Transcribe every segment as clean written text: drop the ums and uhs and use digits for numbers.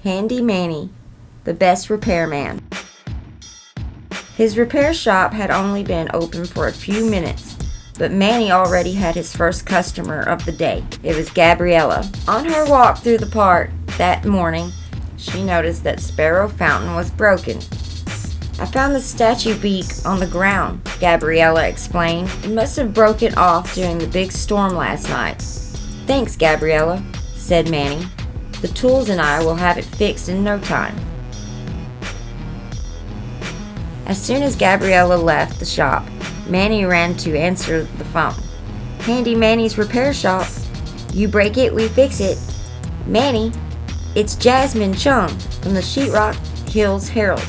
Handy Manny, the best repairman. His repair shop had only been open for a few minutes, but Manny already had his first customer of the day. It was Gabriella. On her walk through the park that morning, she noticed that Sparrow Fountain was broken. "I found the statue beak on the ground," Gabriella explained. "It must have broken off during the big storm last night." "Thanks, Gabriella," said Manny. "The tools and I will have it fixed in no time." As soon as Gabriella left the shop, Manny ran to answer the phone. "Handy Manny's repair shop. You break it, we fix it." "Manny, it's Jasmine Chung from the Sheetrock Hills Herald.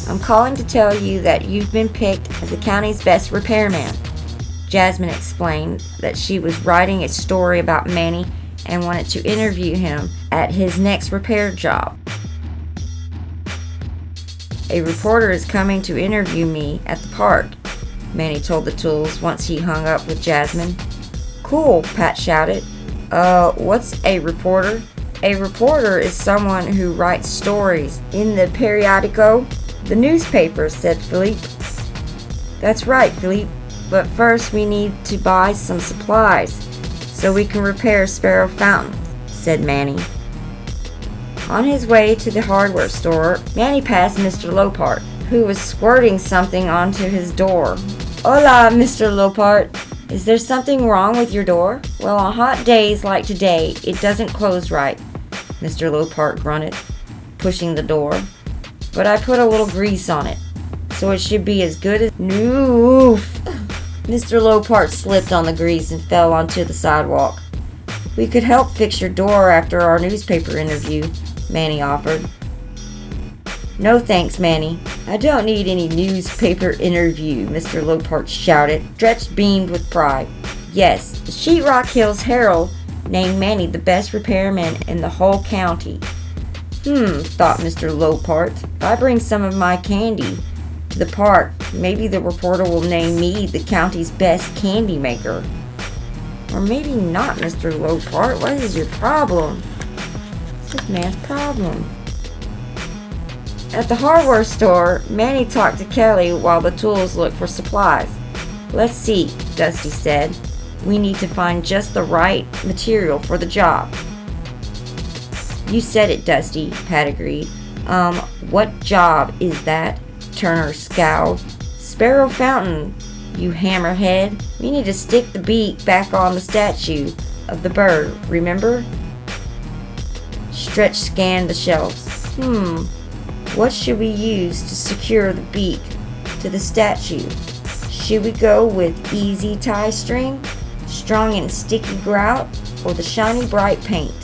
I'm calling to tell you that you've been picked as the county's best repairman." Jasmine explained that she was writing a story about Manny and wanted to interview him at his next repair job. "A reporter is coming to interview me at the park," Manny told the tools once he hung up with Jasmine. "Cool," Pat shouted. What's a reporter?" "A reporter is someone who writes stories in the periodico, the newspaper," said Philippe. "That's right, Philippe, but first we need to buy some supplies so we can repair Sparrow Fountain," said Manny. On his way to the hardware store, Manny passed Mr. Lopart, who was squirting something onto his door. "Hola, Mr. Lopart. Is there something wrong with your door?" "Well, on hot days like today, it doesn't close right," Mr. Lopart grunted, pushing the door. "But I put a little grease on it, so it should be as good as new." Mr. Lopart slipped on the grease and fell onto the sidewalk. "We could help fix your door after our newspaper interview," Manny offered. "No thanks, Manny. I don't need any newspaper interview," Mr. Lopart shouted, stretched beamed with pride. "Yes, the Sheetrock Hills Herald named Manny the best repairman in the whole county." Thought Mr. Lopart. "If I bring some of my candy to the park, maybe the reporter will name me the county's best candy maker." "Or maybe not, Mr. Lopart. What is your problem?" "What's this man's problem?" At the hardware store, Manny talked to Kelly while the tools looked for supplies. "Let's see," Dusty said. "We need to find just the right material for the job." "You said it, Dusty," Pat agreed. What job is that?" Turner scowled. "Sparrow Fountain, you hammerhead. We need to stick the beak back on the statue of the bird, remember?" Stretch scanned the shelves. What should we use to secure the beak to the statue? Should we go with easy tie string, strong and sticky grout, or the shiny bright paint?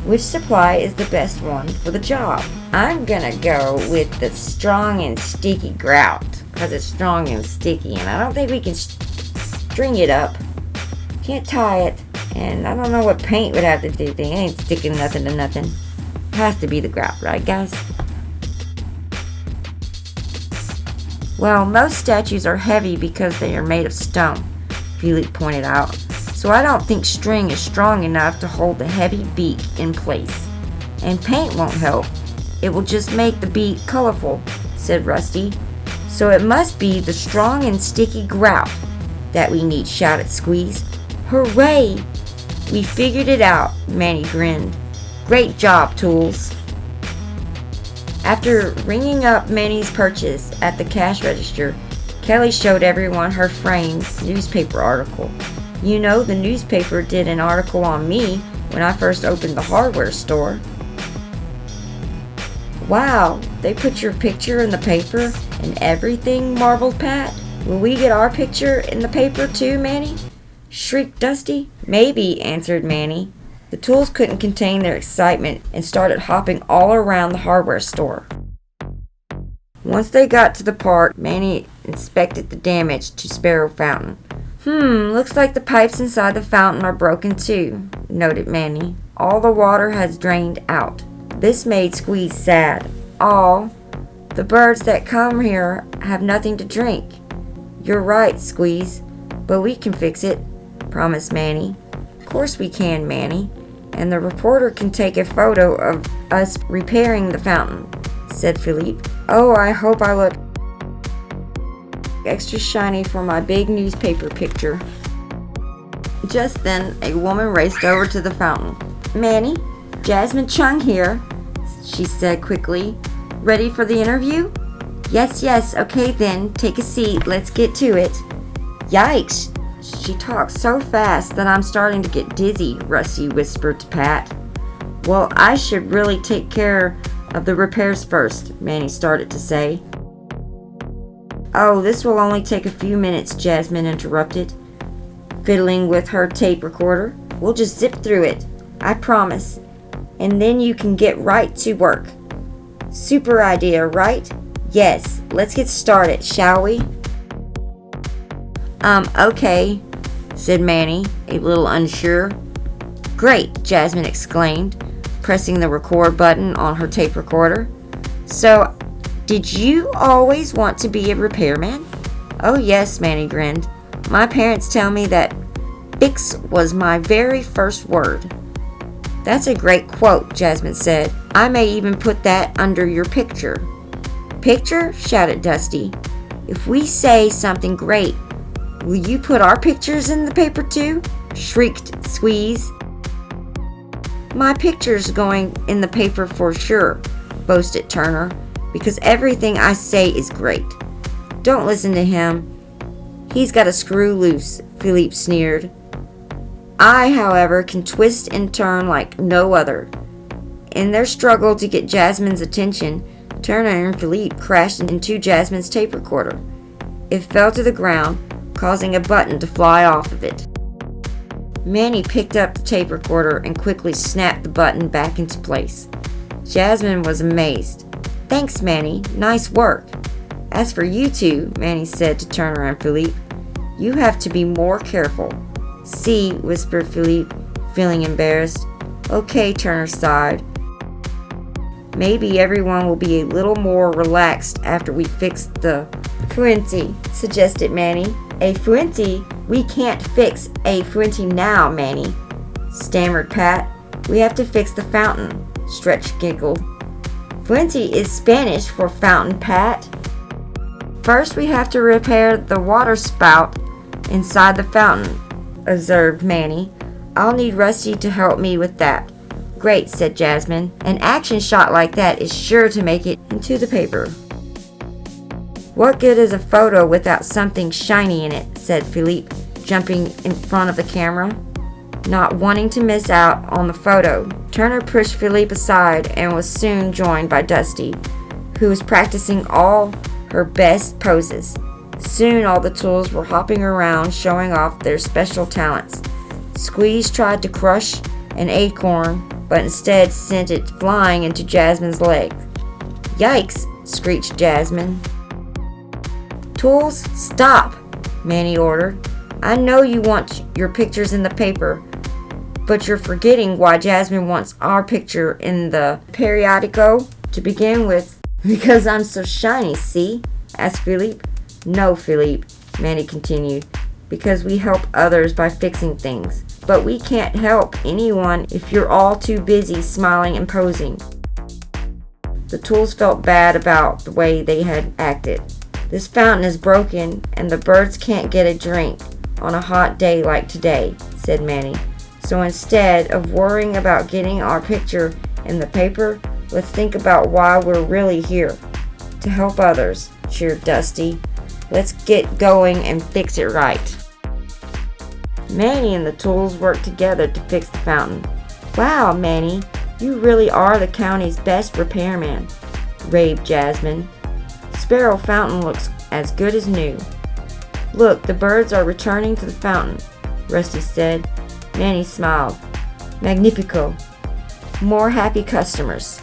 Which supply is the best one for the job?" "I'm gonna go with the strong and sticky grout, because it's strong and sticky, and I don't think we can string it up. Can't tie it, and I don't know what paint would have to do. It ain't sticking nothing to nothing. Has to be the grout, right, guys?" "Well, most statues are heavy because they are made of stone," Philippe pointed out. "So I don't think string is strong enough to hold the heavy beak in place. And paint won't help. It will just make the beak colorful," said Rusty. "So it must be the strong and sticky grout that we need," shouted Squeeze. "Hooray! We figured it out," Manny grinned. "Great job, tools." After ringing up Manny's purchase at the cash register, Kelly showed everyone her framed newspaper article. "You know, the newspaper did an article on me when I first opened the hardware store." "Wow, they put your picture in the paper and everything," marveled Pat. "Will we get our picture in the paper too, Manny?" shrieked Dusty. "Maybe," answered Manny. The tools couldn't contain their excitement and started hopping all around the hardware store. Once they got to the park, Manny inspected the damage to Sparrow Fountain. Looks like the pipes inside the fountain are broken too," noted Manny. "All the water has drained out." This made Squeeze sad. "Aw, the birds that come here have nothing to drink." "You're right, Squeeze, but we can fix it," promised Manny. "Of course we can, Manny. and the reporter can take a photo of us repairing the fountain, said Philippe. Oh, I hope I look extra shiny for my big newspaper picture. Just then, a woman raced over to the fountain. Manny, Jasmine Chung here, she said quickly. Ready for the interview? Yes, okay then, take a seat, let's get to it. Yikes, she talks so fast that I'm starting to get dizzy, Rusty whispered to Pat. Well, I should really take care of the repairs first, Manny started to say. Oh, this will only take a few minutes, Jasmine interrupted, fiddling with her tape recorder. We'll just zip through it, I promise, and then you can get right to work. Super idea, right? Yes, let's get started, shall we? Okay, said Manny, a little unsure. Great, Jasmine exclaimed, pressing the record button on her tape recorder. So, did you always want to be a repairman? Oh yes, Manny grinned. My parents tell me that fix was my very first word. That's a great quote, Jasmine said. I may even put that under your picture. Picture? Shouted Dusty. If we say something great, will you put our pictures in the paper too? Shrieked Squeeze. My picture's going in the paper for sure, boasted Turner, because everything I say is great. Don't listen to him. He's got a screw loose, Philippe sneered. I, however, can twist and turn like no other. In their struggle to get Jasmine's attention, Turner and Philippe crashed into Jasmine's tape recorder. It fell to the ground, causing a button to fly off of it. Manny picked up the tape recorder and quickly snapped the button back into place. Jasmine was amazed. Thanks, Manny. Nice work. As for you two, Manny said to Turner and Philippe, you have to be more careful. See, whispered Philippe, feeling embarrassed. Okay, Turner sighed. Maybe everyone will be a little more relaxed after we fix the fuente, suggested Manny. A fuente? We can't fix a fuente now, Manny, stammered Pat. We have to fix the fountain, Stretch giggled. Fuente is Spanish for fountain, Pat. First we have to repair the water spout inside the fountain, observed Manny. I'll need Rusty to help me with that. Great, said Jasmine. An action shot like that is sure to make it into the paper. What good is a photo without something shiny in it, said Philippe, jumping in front of the camera. Not wanting to miss out on the photo, Turner pushed Philippe aside and was soon joined by Dusty, who was practicing all her best poses. Soon all the tools were hopping around showing off their special talents. Squeeze tried to crush an acorn, but instead sent it flying into Jasmine's leg. Yikes, screeched Jasmine. Tools, stop, Manny ordered. I know you want your pictures in the paper, but you're forgetting why Jasmine wants our picture in the periodico to begin with. Because I'm so shiny, see? Asked Philippe. No, Philippe, Manny continued, because we help others by fixing things. But we can't help anyone if you're all too busy smiling and posing. The tools felt bad about the way they had acted. This fountain is broken and the birds can't get a drink on a hot day like today, said Manny. So instead of worrying about getting our picture in the paper, let's think about why we're really here. To help others, cheered Dusty. Let's get going and fix it right. Manny and the tools worked together to fix the fountain. Wow, Manny, you really are the county's best repairman, raved Jasmine. Sparrow Fountain looks as good as new. Look, the birds are returning to the fountain, Rusty said. Manny smiled. Magnifico. More happy customers.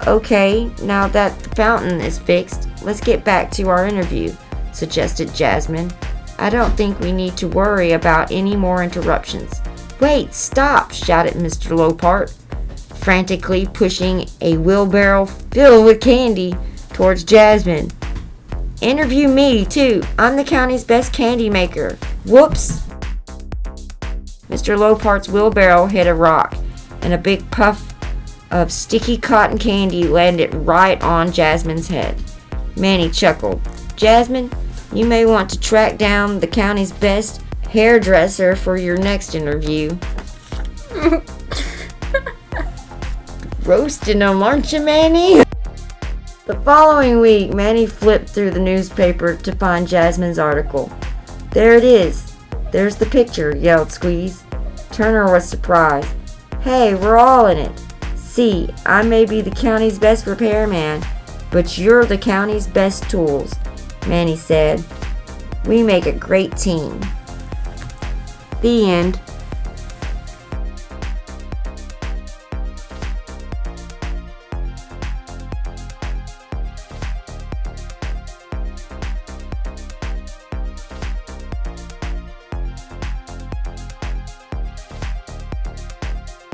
Okay, now that the fountain is fixed, let's get back to our interview, suggested Jasmine. I don't think we need to worry about any more interruptions. Wait, stop, shouted Mr. Lopart, frantically pushing a wheelbarrow filled with candy towards Jasmine. Interview me, too. I'm the county's best candy maker. Whoops. Mr. Lopart's wheelbarrow hit a rock, and a big puff of sticky cotton candy landed right on Jasmine's head. Manny chuckled. Jasmine, you may want to track down the county's best hairdresser for your next interview. Roasting them, aren't you, Manny? The following week, Manny flipped through the newspaper to find Jasmine's article. There it is. There's the picture, yelled Squeeze. Turner was surprised. Hey, we're all in it. See, I may be the county's best repairman, but you're the county's best tools, Manny said. We make a great team. The end.